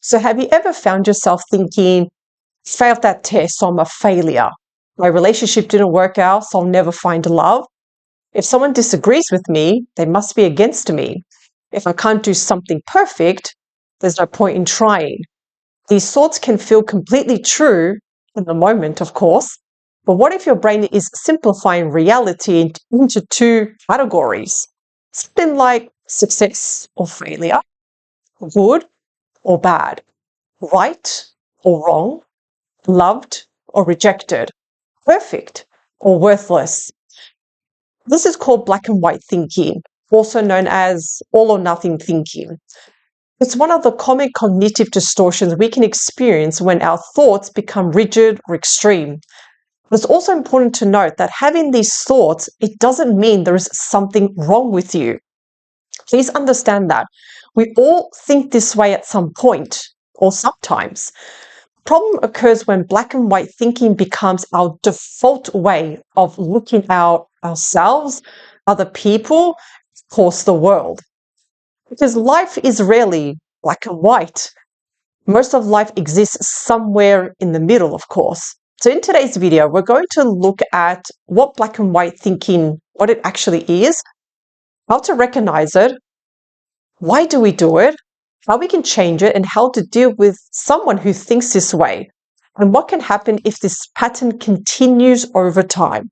So have you ever found yourself thinking, failed that test, so I'm a failure. My relationship didn't work out, so I'll never find love. If someone disagrees with me, they must be against me. If I can't do something perfect, there's no point in trying. These thoughts can feel completely true in the moment, of course, but what if your brain is simplifying reality into two categories? Something like success or failure, good or bad, right or wrong, loved or rejected, perfect or worthless. This is called black and white thinking, also known as all or nothing thinking. It's one of the common cognitive distortions we can experience when our thoughts become rigid or extreme. But it's also important to note that having these thoughts, it doesn't mean there is something wrong with you. Please understand that. We all think this way at some point, or sometimes. Problem occurs when black and white thinking becomes our default way of looking at ourselves, other people, of course, the world. Because life is rarely black and white. Most of life exists somewhere in the middle, of course. So in today's video, we're going to look at what black and white thinking, what it actually is, how to recognize it, why do we do it, how we can change it, and how to deal with someone who thinks this way, and what can happen if this pattern continues over time.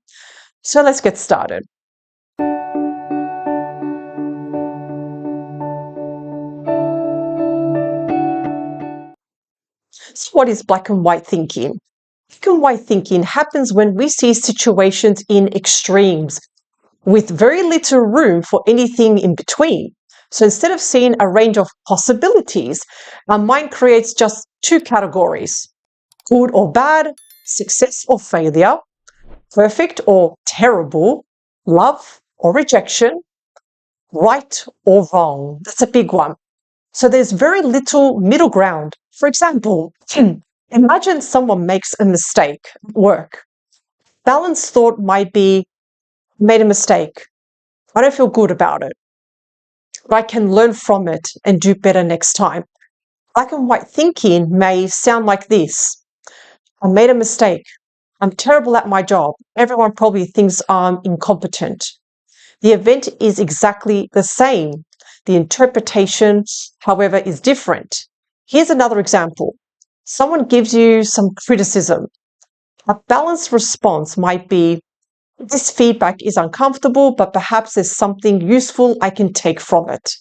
So let's get started. So what is black and white thinking? Black and white thinking happens when we see situations in extremes, with very little room for anything in between. So instead of seeing a range of possibilities, our mind creates just two categories: good or bad, success or failure, perfect or terrible, love or rejection, right or wrong. That's a big one. So there's very little middle ground. For example, imagine someone makes a mistake at work. Balanced thought might be, made a mistake. I don't feel good about it, but I can learn from it and do better next time. Black and white thinking may sound like this: I made a mistake. I'm terrible at my job. Everyone probably thinks I'm incompetent. The event is exactly the same. The interpretation, however, is different. Here's another example. Someone gives you some criticism. A balanced response might be, this feedback is uncomfortable, but perhaps there's something useful I can take from it.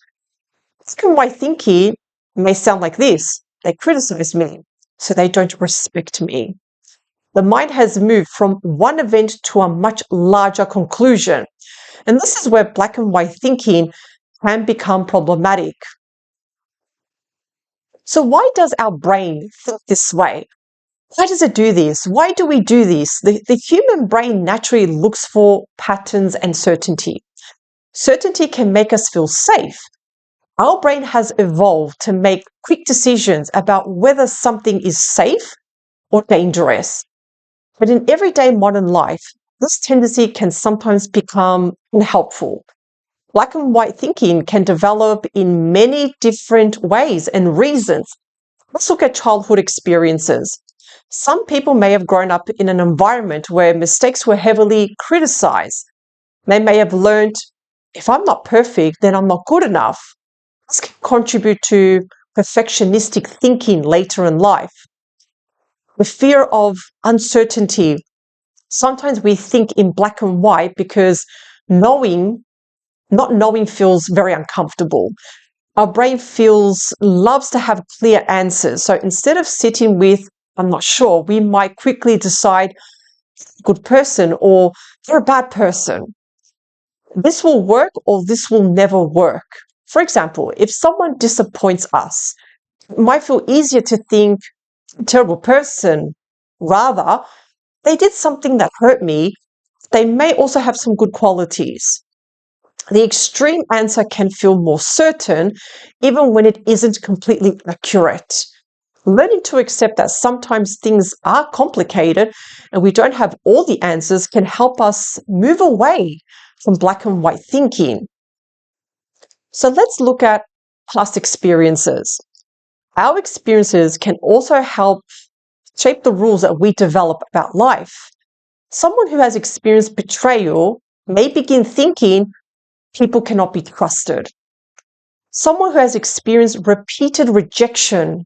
Black and white thinking may sound like this: they criticize me, so they don't respect me. The mind has moved from one event to a much larger conclusion. And this is where black and white thinking can become problematic. So why does our brain think this way? Why does it do this? Why do we do this? The human brain naturally looks for patterns and certainty. Certainty can make us feel safe. Our brain has evolved to make quick decisions about whether something is safe or dangerous. But in everyday modern life, this tendency can sometimes become unhelpful. Black and white thinking can develop in many different ways and reasons. Let's look at childhood experiences. Some people may have grown up in an environment where mistakes were heavily criticized. They may have learned, if I'm not perfect, then I'm not good enough. This can contribute to perfectionistic thinking later in life. The fear of uncertainty. Sometimes we think in black and white because not knowing feels very uncomfortable. Our brain loves to have clear answers. So instead of sitting with, I'm not sure, we might quickly decide, good person or you're a bad person. This will work or this will never work. For example, if someone disappoints us, it might feel easier to think, terrible person. Rather, they did something that hurt me. They may also have some good qualities. The extreme answer can feel more certain, even when it isn't completely accurate. Learning to accept that sometimes things are complicated and we don't have all the answers can help us move away from black and white thinking. So let's look at past experiences. Our experiences can also help shape the rules that we develop about life. Someone who has experienced betrayal may begin thinking people cannot be trusted. Someone who has experienced repeated rejection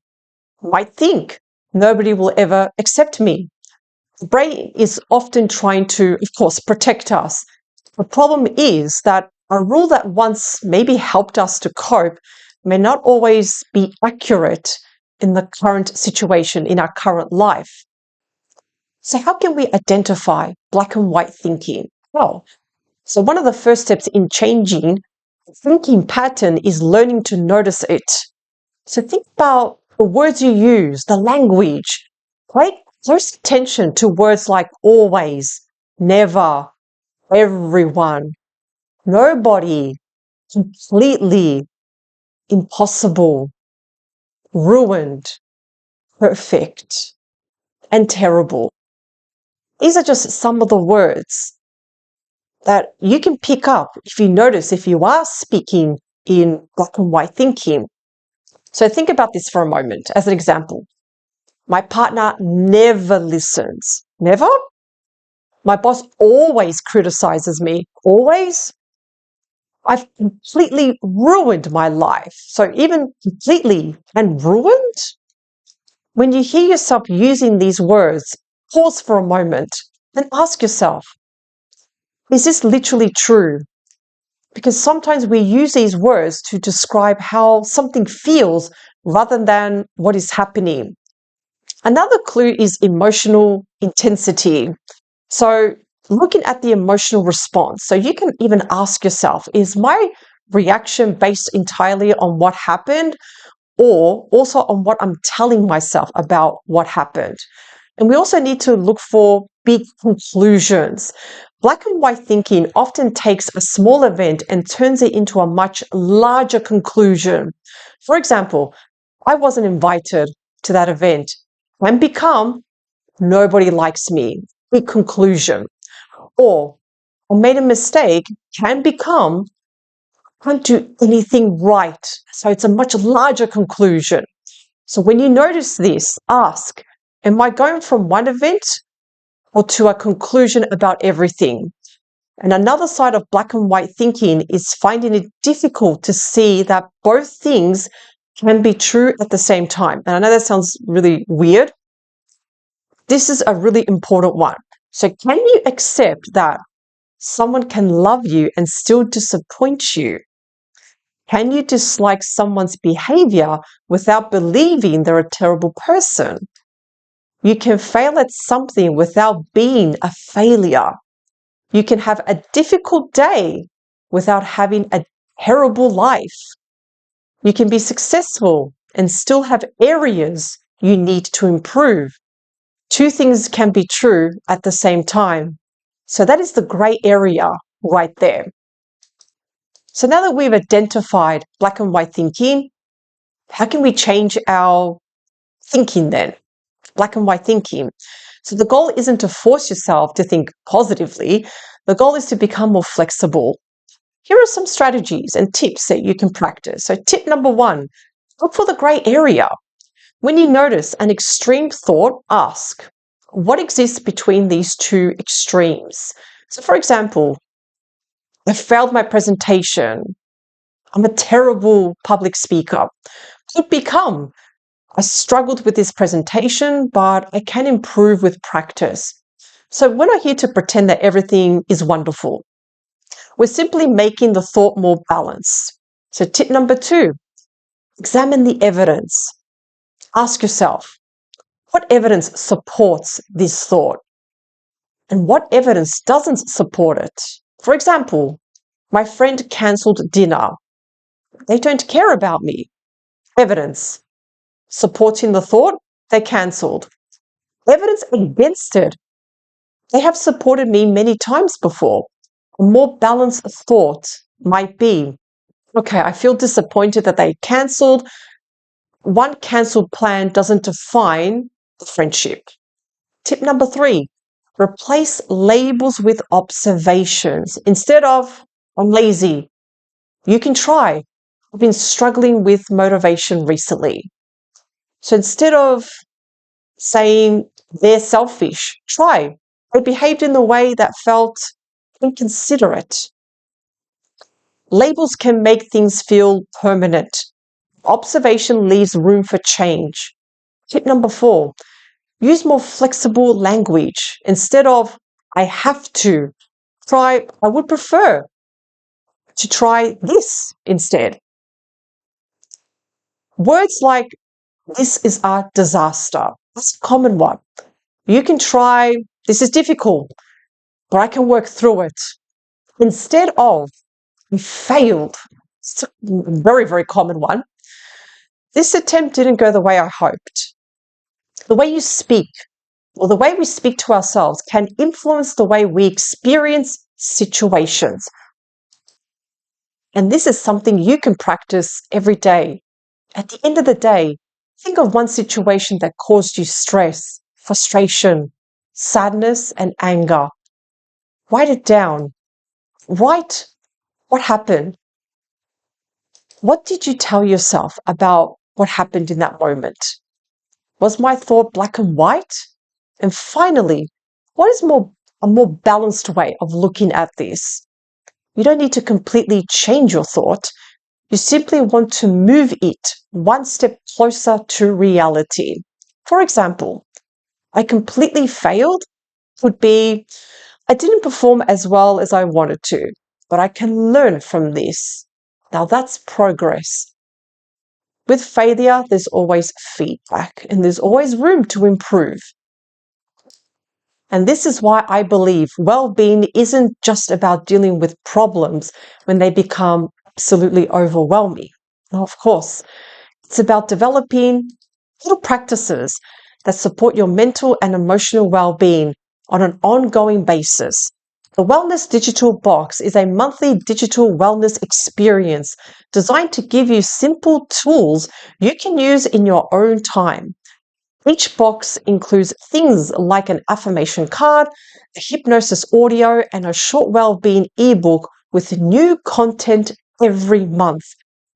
might think nobody will ever accept me. The brain is often trying to, of course, protect us. The problem is that a rule that once maybe helped us to cope may not always be accurate in the current situation, in our current life. So how can we identify black and white thinking? Well, so one of the first steps in changing the thinking pattern is learning to notice it. So think about the words you use, the language. Pay close attention to words like always, never, everyone, nobody, completely, impossible, ruined, perfect, and terrible. These are just some of the words that you can pick up if you notice if you are speaking in black and white thinking. So think about this for a moment as an example. My partner never listens. Never? My boss always criticizes me. Always? I've completely ruined my life. So even completely and ruined? When you hear yourself using these words, pause for a moment and ask yourself, is this literally true? Because sometimes we use these words to describe how something feels rather than what is happening. Another clue is emotional intensity. So looking at the emotional response. So you can even ask yourself, is my reaction based entirely on what happened or also on what I'm telling myself about what happened? And we also need to look for big conclusions. Black and white thinking often takes a small event and turns it into a much larger conclusion. For example, I wasn't invited to that event and become nobody likes me. Big conclusion. Or I made a mistake can become can't do anything right. So it's a much larger conclusion. So when you notice this, ask, am I going from one event or to a conclusion about everything? And another side of black and white thinking is finding it difficult to see that both things can be true at the same time. And I know that sounds really weird. This is a really important one. So can you accept that someone can love you and still disappoint you? Can you dislike someone's behavior without believing they're a terrible person? You can fail at something without being a failure. You can have a difficult day without having a terrible life. You can be successful and still have areas you need to improve. Two things can be true at the same time. So that is the gray area right there. So now that we've identified black and white thinking, how can we change our thinking then? Black and white thinking. So the goal isn't to force yourself to think positively. The goal is to become more flexible. Here are some strategies and tips that you can practice. So tip number one, look for the gray area. When you notice an extreme thought, ask, what exists between these two extremes? So for example, I failed my presentation. I'm a terrible public speaker. Could become, I struggled with this presentation, but I can improve with practice. So we're not here to pretend that everything is wonderful. We're simply making the thought more balanced. So tip number two, examine the evidence. Ask yourself, what evidence supports this thought? And what evidence doesn't support it? For example, my friend cancelled dinner. They don't care about me. Evidence supporting the thought, they cancelled. Evidence against it, they have supported me many times before. A more balanced thought might be, okay, I feel disappointed that they cancelled. One cancelled plan doesn't define the friendship. Tip number three, replace labels with observations. Instead of, I'm lazy, you can try, I've been struggling with motivation recently. So instead of saying they're selfish, try, they behaved in a way that felt inconsiderate. Labels can make things feel permanent. Observation leaves room for change. Tip number 4, use more flexible language. Instead of I have to, try I would prefer to try this instead. Words like this is a disaster. That's a common one. You can try this is difficult, but I can work through it. Instead of we failed. It's a very, very common one. This attempt didn't go the way I hoped. The way you speak, or the way we speak to ourselves, can influence the way we experience situations. And this is something you can practice every day. At the end of the day, think of one situation that caused you stress, frustration, sadness, and anger. Write it down. Write what happened. What did you tell yourself about what happened in that moment? Was my thought black and white? And finally, what is a more balanced way of looking at this? You don't need to completely change your thought. You simply want to move it one step closer to reality. For example, I completely failed would be, I didn't perform as well as I wanted to, but I can learn from this. Now that's progress. With failure, there's always feedback and there's always room to improve. And this is why I believe well-being isn't just about dealing with problems when they become absolutely overwhelming. Now, of course, it's about developing little practices that support your mental and emotional well-being on an ongoing basis. The Wellness Digital Box is a monthly digital wellness experience designed to give you simple tools you can use in your own time. Each box includes things like an affirmation card, a hypnosis audio, and a short well-being ebook with new content every month.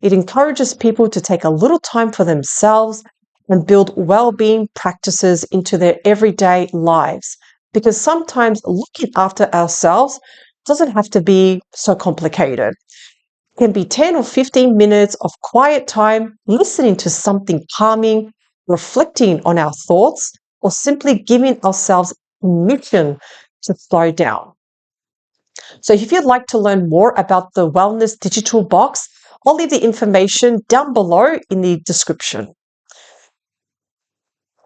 It encourages people to take a little time for themselves and build well-being practices into their everyday lives. Because sometimes looking after ourselves doesn't have to be so complicated. It can be 10 or 15 minutes of quiet time, listening to something calming, reflecting on our thoughts, or simply giving ourselves permission to slow down. So if you'd like to learn more about the Wellness Digital Box, I'll leave the information down below in the description.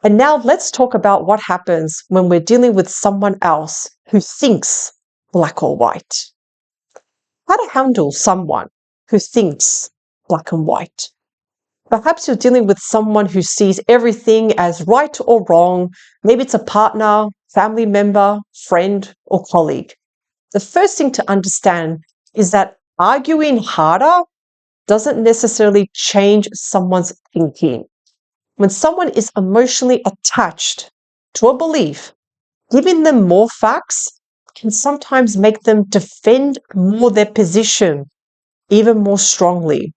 And now let's talk about what happens when we're dealing with someone else who thinks black or white. How to handle someone who thinks black and white. Perhaps you're dealing with someone who sees everything as right or wrong. Maybe it's a partner, family member, friend, or colleague. The first thing to understand is that arguing harder doesn't necessarily change someone's thinking. When someone is emotionally attached to a belief, giving them more facts can sometimes make them defend more their position even more strongly.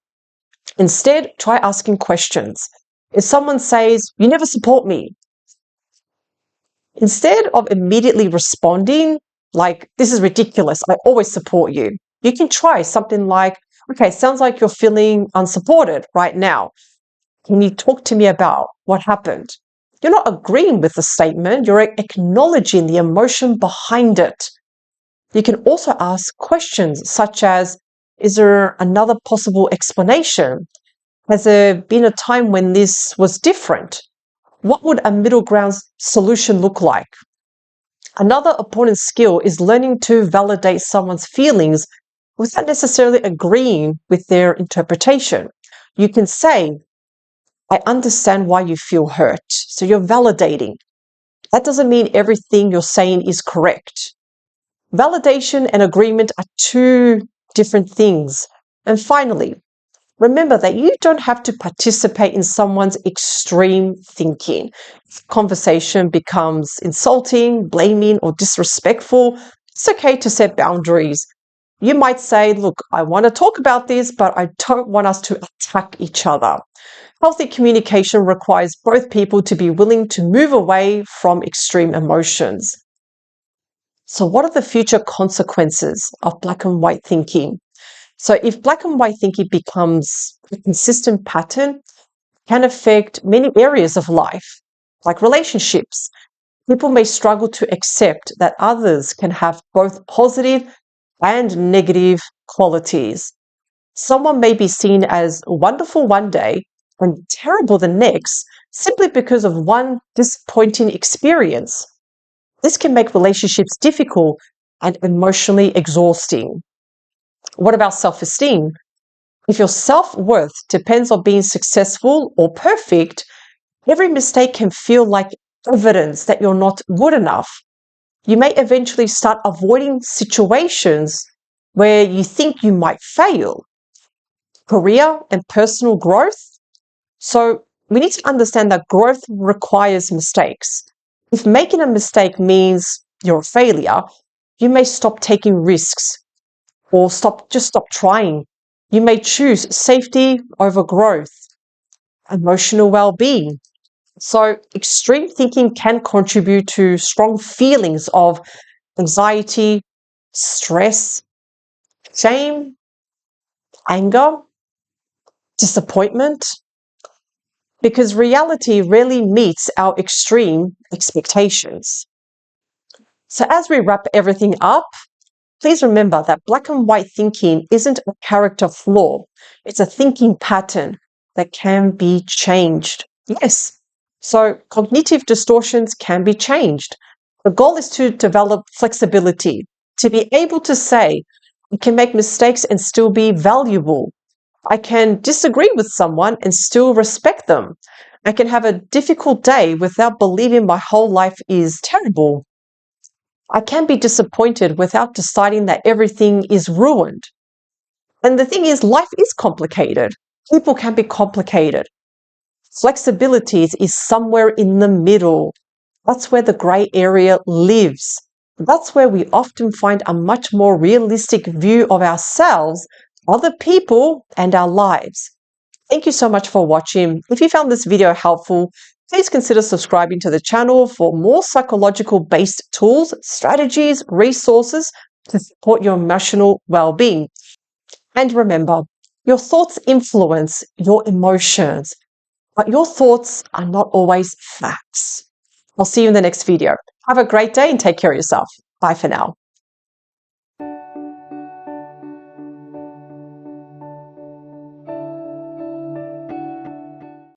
Instead, try asking questions. If someone says, "You never support me," instead of immediately responding like, "This is ridiculous, I always support you," you can try something like, "Okay, sounds like you're feeling unsupported right now. Can you talk to me about what happened?" You're not agreeing with the statement, you're acknowledging the emotion behind it. You can also ask questions such as, is there another possible explanation? Has there been a time when this was different? What would a middle ground solution look like? Another important skill is learning to validate someone's feelings without necessarily agreeing with their interpretation. You can say, "I understand why you feel hurt." So you're validating. That doesn't mean everything you're saying is correct. Validation and agreement are two different things. And finally, remember that you don't have to participate in someone's extreme thinking. If conversation becomes insulting, blaming, or disrespectful, it's okay to set boundaries. You might say, "Look, I want to talk about this, but I don't want us to attack each other." Healthy communication requires both people to be willing to move away from extreme emotions. So what are the future consequences of black and white thinking? So if black and white thinking becomes a consistent pattern, it can affect many areas of life, like relationships. People may struggle to accept that others can have both positive and negative qualities. Someone may be seen as wonderful one day and terrible the next simply because of one disappointing experience. This can make relationships difficult and emotionally exhausting. What about self-esteem? If your self-worth depends on being successful or perfect, every mistake can feel like evidence that you're not good enough. You may eventually start avoiding situations where you think you might fail. Career and personal growth. So we need to understand that growth requires mistakes. If making a mistake means you're a failure, you may stop taking risks or stop trying. You may choose safety over growth, emotional well-being. So extreme thinking can contribute to strong feelings of anxiety, stress, shame, anger, disappointment, because reality rarely meets our extreme expectations. So as we wrap everything up, please remember that black and white thinking isn't a character flaw. It's a thinking pattern that can be changed. Yes. So cognitive distortions can be changed. The goal is to develop flexibility, to be able to say, I can make mistakes and still be valuable. I can disagree with someone and still respect them. I can have a difficult day without believing my whole life is terrible. I can be disappointed without deciding that everything is ruined. And the thing is, life is complicated. People can be complicated. Flexibility is somewhere in the middle. That's where the grey area lives. That's where we often find a much more realistic view of ourselves, other people, and our lives. Thank you so much for watching. If you found this video helpful, please consider subscribing to the channel for more psychological-based tools, strategies, resources to support your emotional well-being. And remember, your thoughts influence your emotions, but your thoughts are not always facts. I'll see you in the next video. Have a great day and take care of yourself. Bye for now.